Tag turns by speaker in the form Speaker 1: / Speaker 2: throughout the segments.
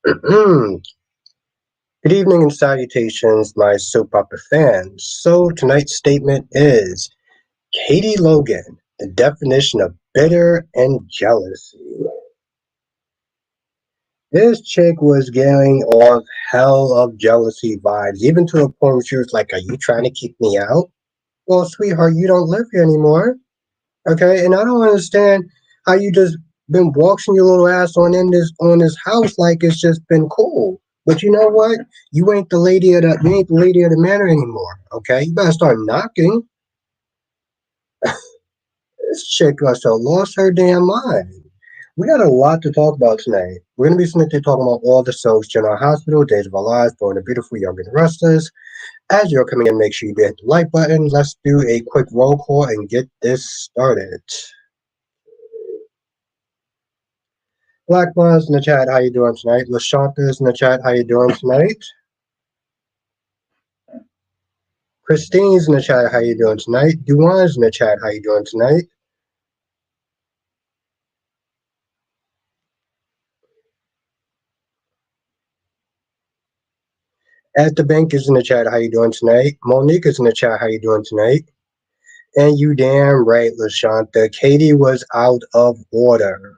Speaker 1: Good evening and salutations, my soap opera fans. So tonight's statement is Katie Logan, the definition of bitter and jealousy. This chick was getting off hell of jealousy vibes, even to a point where she was like, "Are you trying to kick me out?" Well, sweetheart, you don't live here anymore. Okay, and I don't understand how you just been walking your little ass on this house like it's just been cool. But you know what? You ain't the lady of the manor anymore. Okay, you better start knocking. This chick must have lost her damn mind. We got a lot to talk about tonight. We're gonna be snipping talking about all the soaps, General Hospital, Days of Our Lives, Born the Beautiful, Young and Restless. As you're coming in, make sure you hit the like button. Let's do a quick roll call and get this started. Black Bonds in the chat, how you doing tonight? LaShanta's in the chat, how you doing tonight? Christine's in the chat, how you doing tonight? Duan's in the chat, how you doing tonight? At the bank is in the chat, how you doing tonight? Monique is in the chat, how you doing tonight? And you damn right, LaShanta. Katie was out of order.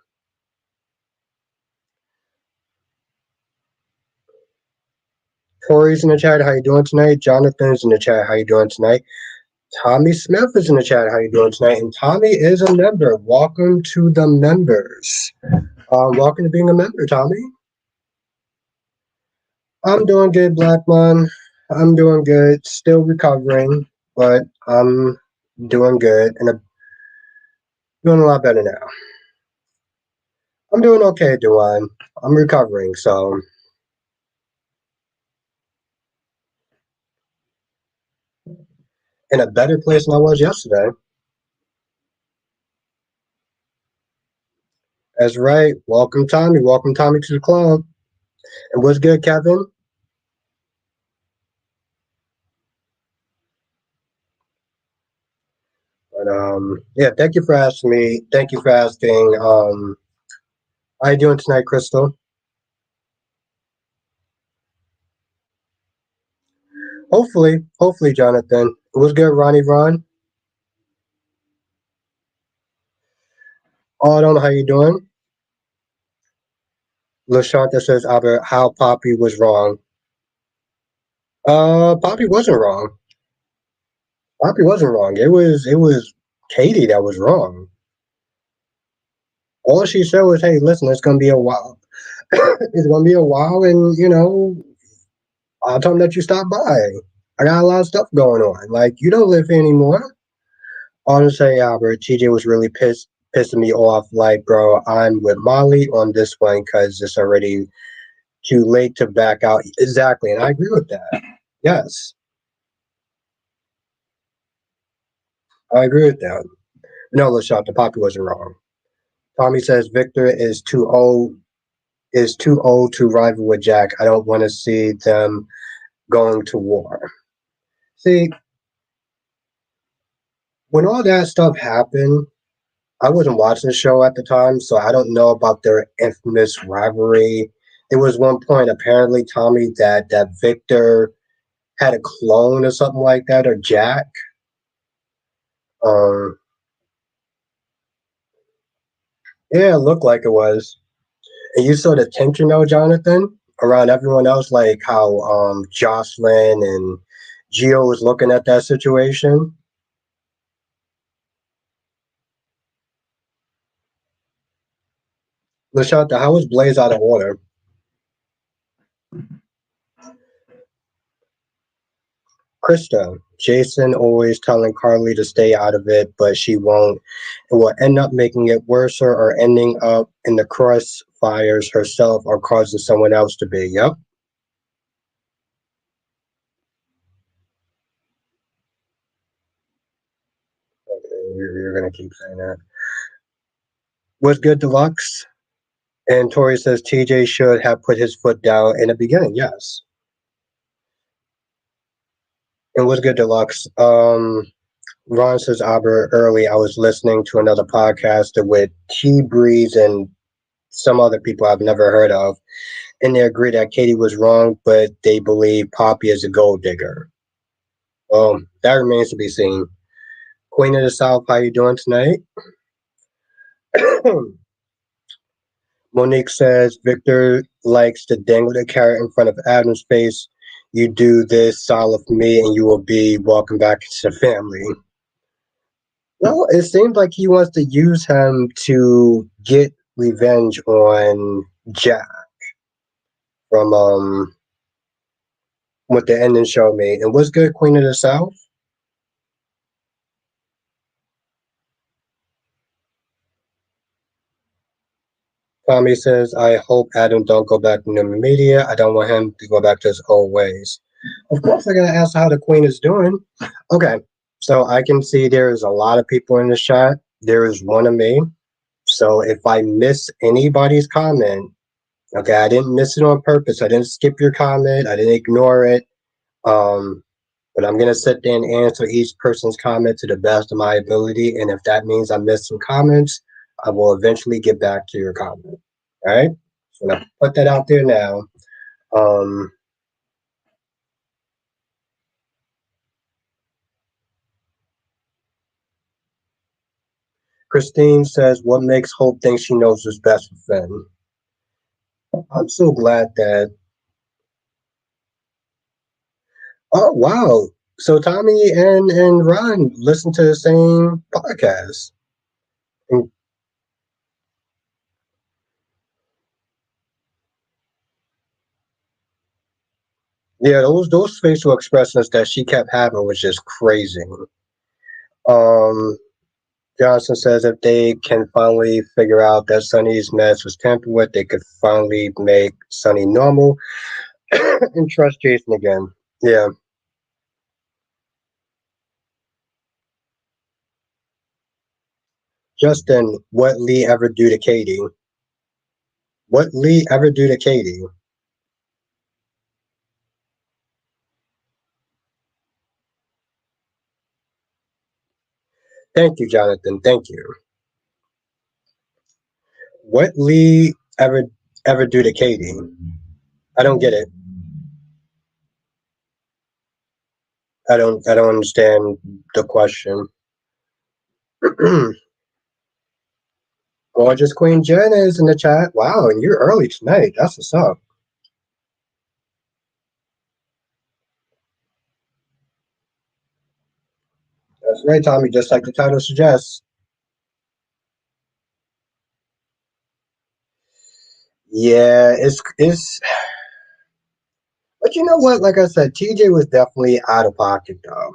Speaker 1: Tori's in the chat, how you doing tonight? Jonathan's in the chat, how you doing tonight? Tommy Smith is in the chat, how you doing tonight? And Tommy is a member. Welcome to the members. Welcome to being a member, Tommy. I'm doing good, Black Man. I'm doing good. Still recovering, but I'm doing good and I'm doing a lot better now. I'm doing okay, Duane. I'm recovering, so in a better place than I was yesterday. That's right. Welcome, Tommy. Welcome, Tommy, to the club. And what's good, Kevin? But yeah, thank you for asking me. Thank you for asking. How you doing tonight, Crystal? Hopefully, Jonathan. What's good, Ronnie Ron? Autumn, how you doing? LaShanta says Albert, how Poppy was wrong. Poppy wasn't wrong. Poppy wasn't wrong. It was Katie that was wrong. All she said was, "Hey, listen, it's gonna be a while. It's gonna be a while, and I'll tell them that you stop by. I got a lot of stuff going on. Like you don't live here anymore." Honestly, Albert, TJ was really pissing me off. Like, bro, I'm with Molly on this one because it's already too late to back out. Exactly, and I agree with that. Yes, I agree with that. No, LaShawn, the Poppy wasn't wrong. Tommy says Victor is too old to rival with Jack. I don't want to see them going to war. See, when all that stuff happened, I wasn't watching the show at the time, so I don't know about their infamous rivalry. There was one point apparently, Tommy, that Victor had a clone or something like that, or Jack. Um, yeah, it looked like it was. And you saw the tension though, Jonathan, around everyone else, like how Jocelyn and Gio was looking at that situation. Lashanta, how was Blaze out of order? Krista, Jason always telling Carly to stay out of it, but she won't. It will end up making it worse or ending up in the crossfires herself or causing someone else to be. Yep. Okay, you're going to keep saying that. Was good, Deluxe? And Tori says TJ should have put his foot down in the beginning. Yes. And what's good, Deluxe? Ron says, Albert, early I was listening to another podcast with T Breeze and some other people I've never heard of. and they agree that Katie was wrong, but they believe Poppy is a gold digger. Well, that remains to be seen. Queen of the South, how you doing tonight? Monique says Victor likes to dangle the carrot in front of Adam's face. You do this solid for me, and you will be welcome back to the family. Well, it seems like he wants to use him to get revenge on Jack from what the ending showed me. And what's good, Queen of the South? Tommy says, I hope Adam don't go back to the media. I don't want him to go back to his old ways. Of course, I gotta ask how the Queen is doing. Okay, so I can see there is a lot of people in the chat. There is one of me. So if I miss anybody's comment, okay, I didn't miss it on purpose. I didn't skip your comment. I didn't ignore it. Um, but I'm gonna sit there and answer each person's comment to the best of my ability. And if that means I missed some comments, I will eventually get back to your comment. All right. So I'm gonna put that out there now. Um, Christine says, "What makes Hope think she knows what's best for Finn?" I'm so glad that. Oh wow! So Tommy and Ron listen to the same podcast. And yeah, those facial expressions that she kept having was just crazy. Um, Johnson says if they can finally figure out that Sonny's mess was tampered with, they could finally make Sonny normal and trust Jason again. Yeah. Justin, what Lee ever do to Katie? What Lee ever do to Katie? Thank you, Jonathan. Thank you. What Lee ever do to Katie? I don't get it. I don't understand the question. Gorgeous Queen Jen is in the chat. Wow, and you're early tonight. That's what's up. That's right, Tommy. Just like the title suggests. Yeah, it's. But you know what? Like I said, TJ was definitely out of pocket though.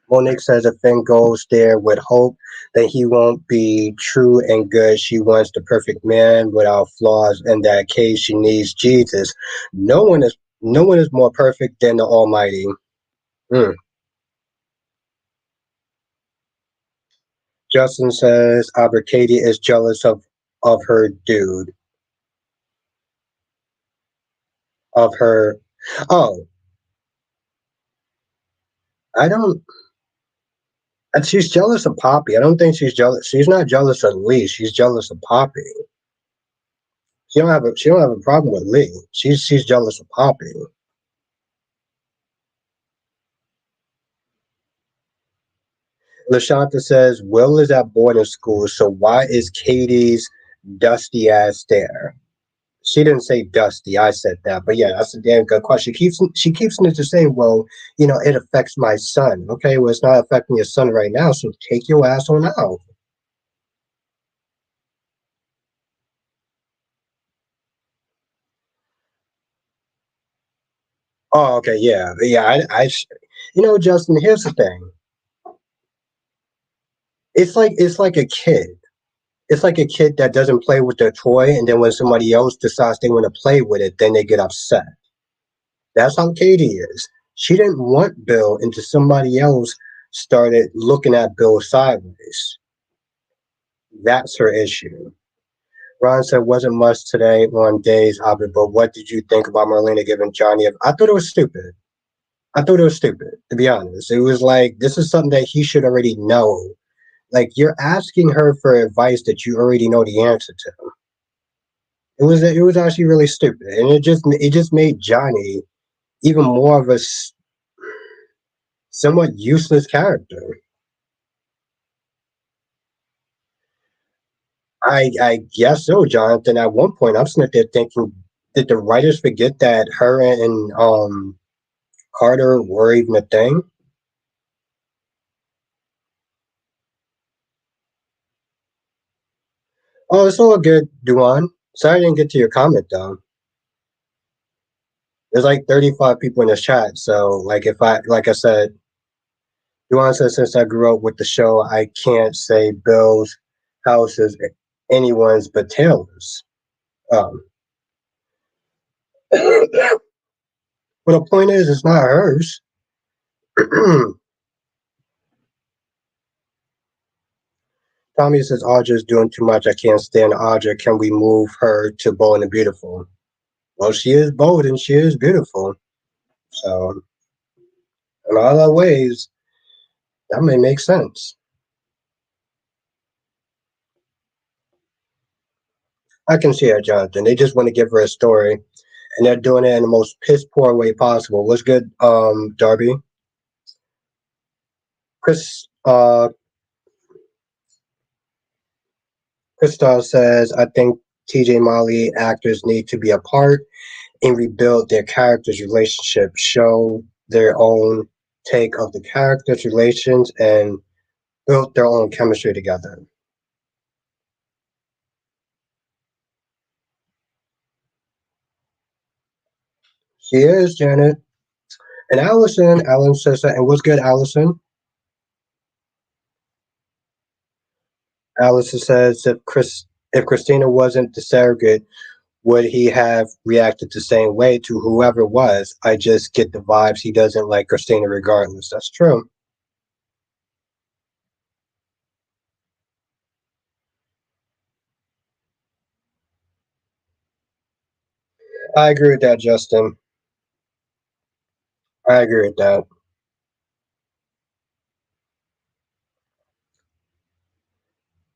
Speaker 1: Monique says if Finn goes there with hope that he won't be true and good. She wants the perfect man without flaws. In that case, she needs Jesus. No one is more perfect than the Almighty. Mm. Justin says Albert Katie is jealous of her dude. Of her. Oh, I don't. And she's jealous of Poppy. I don't think she's jealous. She's not jealous of Lee. She's jealous of Poppy. She don't have a problem with Lee. She's jealous of Poppy. Lashanta says Will is at boarding school, so why is Katie's dusty ass there? She didn't say dusty. I said that, but yeah, that's a damn good question. She keeps to say, well, it affects my son. Okay, well, it's not affecting your son right now, so take your ass on out. Oh, okay, yeah, yeah. Justin. Here's the thing. It's like a kid. It's like a kid that doesn't play with their toy, and then when somebody else decides they want to play with it, then they get upset. That's how Katie is. She didn't want Bill until somebody else started looking at Bill sideways. That's her issue. Ron said, wasn't much today on days of it, but what did you think about Marlena giving Johnny? I thought it was stupid. I thought it was stupid, to be honest. It was like, this is something that he should already know. Like, you're asking her for advice that you already know the answer to. it was actually really stupid, and it just made Johnny even more of a somewhat useless character. I guess so, Jonathan. At one point, I'm sitting there thinking, did the writers forget that her and Carter were even a thing? Oh, it's all good, Duan. Sorry I didn't get to your comment though. There's like 35 people in this chat, so like I said, Duan says since I grew up with the show, I can't say Bill's house is anyone's but Taylor's. Um, but the point is, it's not hers. Tommy says Audra's doing too much. I can't stand Audra. Can we move her to Bold and Beautiful? Well, she is bold and she is beautiful. So, in all other ways, that may make sense. I can see that, Jonathan. They just want to give her a story, and they're doing it in the most piss poor way possible. What's good, Darby? Chris, Christoph says, I think TJ Molly actors need to be apart and rebuild their characters' relationship, show their own take of the characters' relations, and build their own chemistry together. She is, Janet. And Alan says that, and what's good, Allison? Allison says, if Christina wasn't the surrogate, would he have reacted the same way to whoever it was? I just get the vibes he doesn't like Christina regardless. That's true. I agree with that, Justin. I agree with that.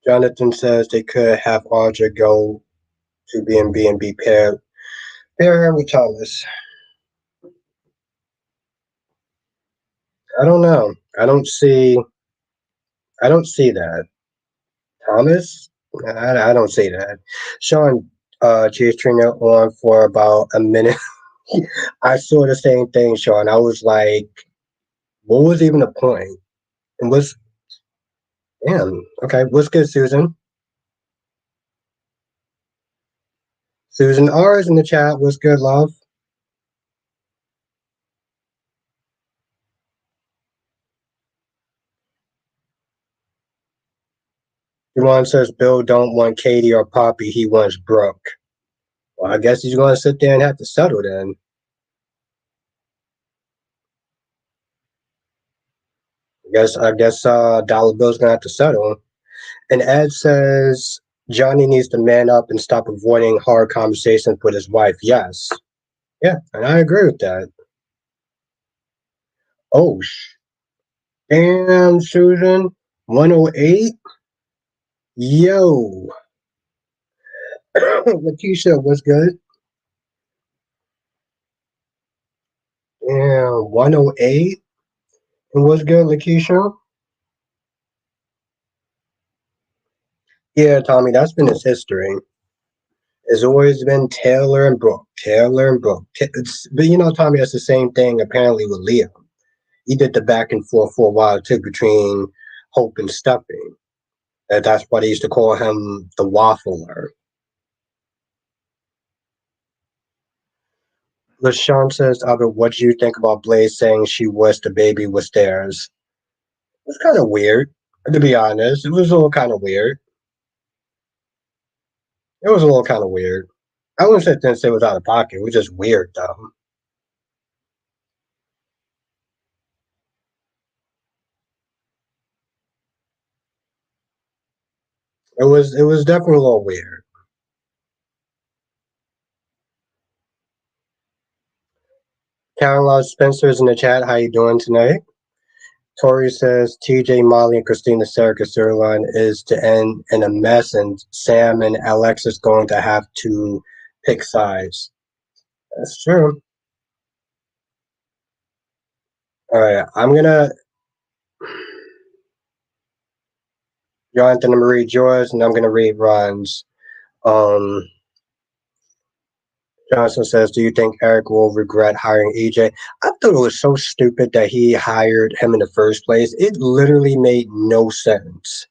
Speaker 1: Jonathan says they could have Audra go to B&B and be pair her with Thomas. I don't know. I don't see that. Thomas? I don't see that. Sean chased Trina on for about a minute. I saw the same thing, Sean. I was like, what was even the point? And what's damn, okay, what's good, Susan? Susan R is in the chat. What's good, love? Juwan says Bill don't want Katie or Poppy, he wants Brooke. Well, I guess he's gonna sit there and have to settle then. I guess Dollar Bill's gonna have to settle. And Ed says Johnny needs to man up and stop avoiding hard conversations with his wife. Yes. Yeah, and I agree with that. Oh, damn, Susan. 108? Yo. Lakeisha, what's good? Damn, 108? And what's good, Lakeisha? Yeah, Tommy, that's been his history. It's always been Taylor and Brooke, Taylor and Brooke. But Tommy, that's the same thing apparently with Leo. He did the back and forth for a while too between Hope and Stuffy. And that's why they used to call him the Waffler. LaShawn says, Albert, what do you think about Blaze saying she was the baby was theirs? It was kind of weird, to be honest. It was a little kind of weird. It was a little kind of weird. I wouldn't say it was out of pocket. It was just weird, though. It was definitely a little weird. Caroline Spencer's in the chat. How you doing tonight? Tori says TJ, Molly, and Christina Circus storyline is to end in a mess, and Sam and Alexis going to have to pick sides. That's true. All right, I'm gonna Jonathan and Marie George, and I'm gonna read Ron's. Um, Johnson says, "Do you think Eric will regret hiring EJ?" I thought it was so stupid that he hired him in the first place. It literally made no sense.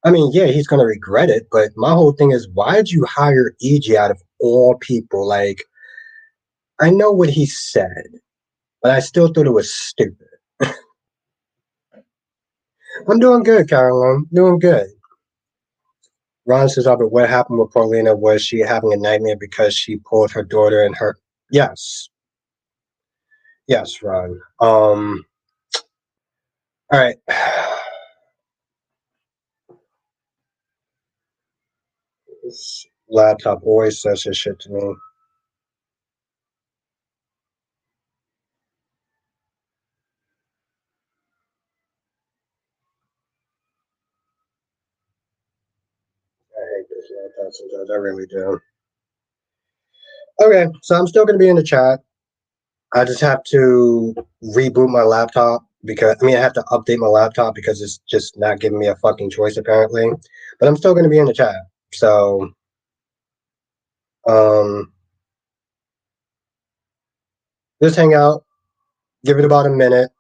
Speaker 1: I mean, yeah, he's gonna regret it, but my whole thing is, why did you hire EJ out of all people? Like, I know what he said, but I still thought it was stupid. I'm doing good, Caroline. Doing good. Ron says, "Oh, but what happened with Paulina? Was she having a nightmare because she pulled her daughter and her?" Yes, yes, Ron. All right. This laptop always says this shit to me. I hate this laptop sometimes. I really do. Okay, so I'm still going to be in the chat. I just have to reboot my laptop because I have to update my laptop because it's just not giving me a fucking choice apparently. But I'm still going to be in the chat. So um, just hang out. Give it about a minute.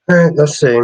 Speaker 1: All right, let's see.